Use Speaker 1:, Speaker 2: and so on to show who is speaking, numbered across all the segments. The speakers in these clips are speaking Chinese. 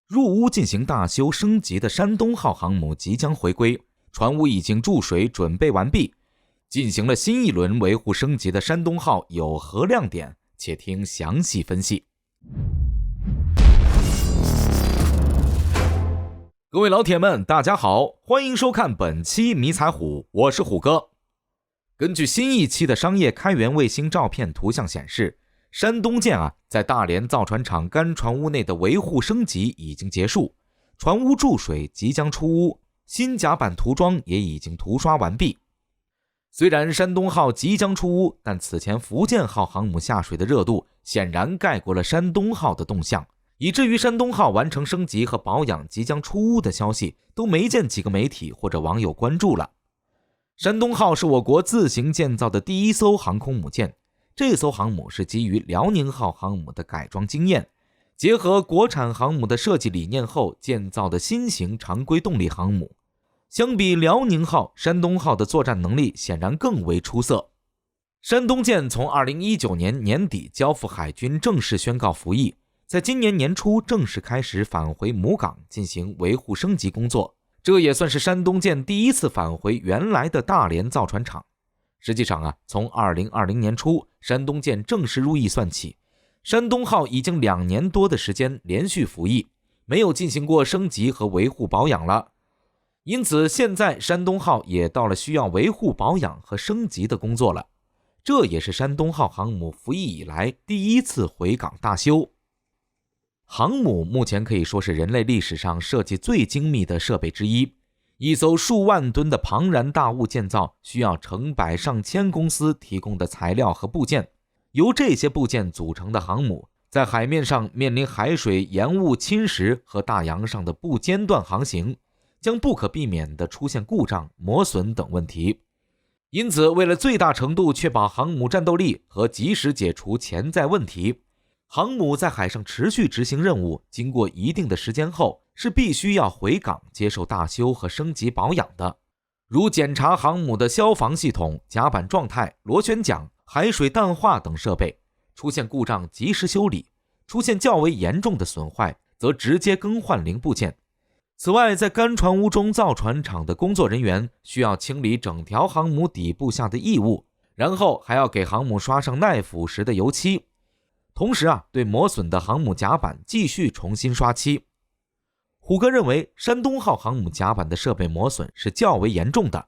Speaker 1: 入坞进行大修升级的山东号航母即将回归，船坞已经注水准备完毕。进行了新一轮维护升级的山东号有何亮点？且听详细分析。各位老铁们，大家好，欢迎收看本期迷彩虎，我是虎哥。根据新一期的商业开源卫星照片图像显示，山东舰在大连造船厂干船坞内的维护升级已经结束，船坞注水即将出坞，新甲板涂装也已经涂刷完毕。虽然山东号即将出坞，但此前福建号航母下水的热度显然盖过了山东号的动向，以至于山东号完成升级和保养即将出坞的消息都没见几个媒体或者网友关注了。山东号是我国自行建造的第一艘航空母舰，这艘航母是基于辽宁号航母的改装经验，结合国产航母的设计理念后建造的新型常规动力航母。相比辽宁号，山东号的作战能力显然更为出色。山东舰从2019年年底交付海军正式宣告服役，在今年年初正式开始返回母港进行维护升级工作，这也算是山东舰第一次返回原来的大连造船厂。实际上从2020年初山东舰正式入役算起，山东号已经2年多的时间连续服役，没有进行过升级和维护保养了。因此现在山东号也到了需要维护保养和升级的工作了，这也是山东号航母服役以来第一次回港大修。航母目前可以说是人类历史上设计最精密的设备之一，一艘数万吨的庞然大物建造需要成百上千公司提供的材料和部件，由这些部件组成的航母在海面上面临海水盐雾侵蚀和大洋上的不间断航行，将不可避免地出现故障、磨损等问题。因此为了最大程度确保航母战斗力和及时解除潜在问题，航母在海上持续执行任务，经过一定的时间后是必须要回港接受大修和升级保养的，如检查航母的消防系统、甲板状态、螺旋桨、海水淡化等设备，出现故障及时修理，出现较为严重的损坏则直接更换零部件。此外，在干船坞中造船厂的工作人员需要清理整条航母底部下的异物，然后还要给航母刷上耐腐蚀的油漆，同时对磨损的航母甲板继续重新刷漆。虎哥认为山东号航母甲板的设备磨损是较为严重的，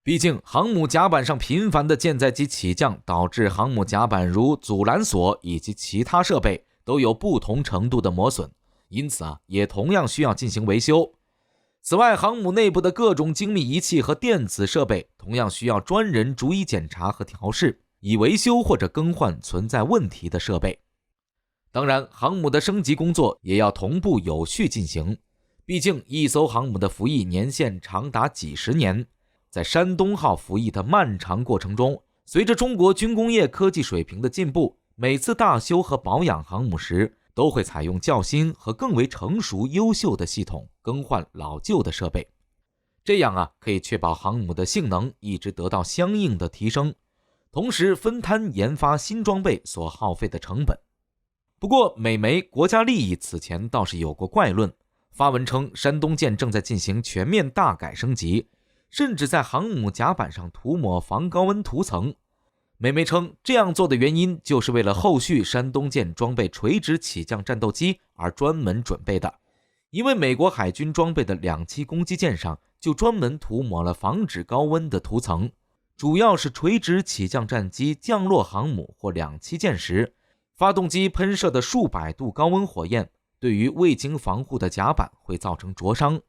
Speaker 1: 毕竟航母甲板上频繁的舰载机起降，导致航母甲板如阻拦索以及其他设备都有不同程度的磨损，因此也同样需要进行维修。此外，航母内部的各种精密仪器和电子设备同样需要专人逐一检查和调试，以维修或者更换存在问题的设备。当然，航母的升级工作也要同步有序进行，毕竟一艘航母的服役年限长达几十年。在山东号服役的漫长过程中，随着中国军工业科技水平的进步，每次大修和保养航母时都会采用较新和更为成熟优秀的系统，更换老旧的设备，这样可以确保航母的性能一直得到相应的提升，同时分摊研发新装备所耗费的成本。不过美媒国家利益此前倒是有过怪论，发文称山东舰正在进行全面大改升级，甚至在航母甲板上涂抹防高温涂层。美媒称这样做的原因就是为了后续山东舰装备垂直起降战斗机而专门准备的，因为美国海军装备的2栖攻击舰上就专门涂抹了防止高温的涂层，主要是垂直起降战机降落航母或2栖舰时，发动机喷射的数百度高温火焰对于未经防护的甲板会造成灼伤。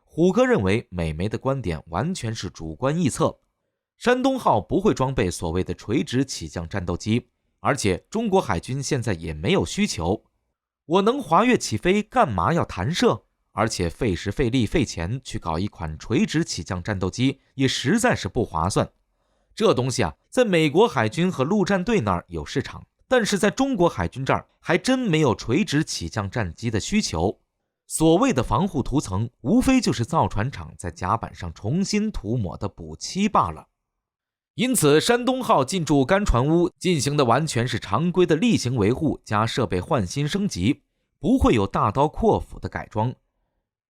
Speaker 1: 虎哥认为美媒的观点完全是主观臆测，山东号不会装备所谓的垂直起降战斗机，而且中国海军现在也没有需求。我能滑跃起飞，干嘛要弹射？而且费时费力费钱去搞一款垂直起降战斗机也实在是不划算。这东西在美国海军和陆战队那儿有市场，但是在中国海军这儿还真没有垂直起降战机的需求。所谓的防护涂层无非就是造船厂在甲板上重新涂抹的补漆罢了。因此山东号进驻干船坞进行的完全是常规的例行维护加设备换新升级，不会有大刀阔斧的改装。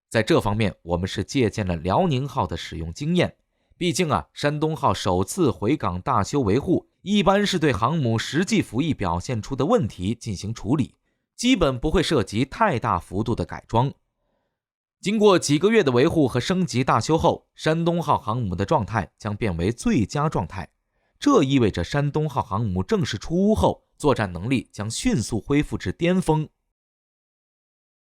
Speaker 1: 在这方面，我们是借鉴了辽宁号的使用经验。毕竟山东号首次回港大修维护，一般是对航母实际服役表现出的问题进行处理，基本不会涉及太大幅度的改装。经过几个月的维护和升级大修后，山东号航母的状态将变为最佳状态。这意味着山东号航母正式出坞后，作战能力将迅速恢复至巅峰。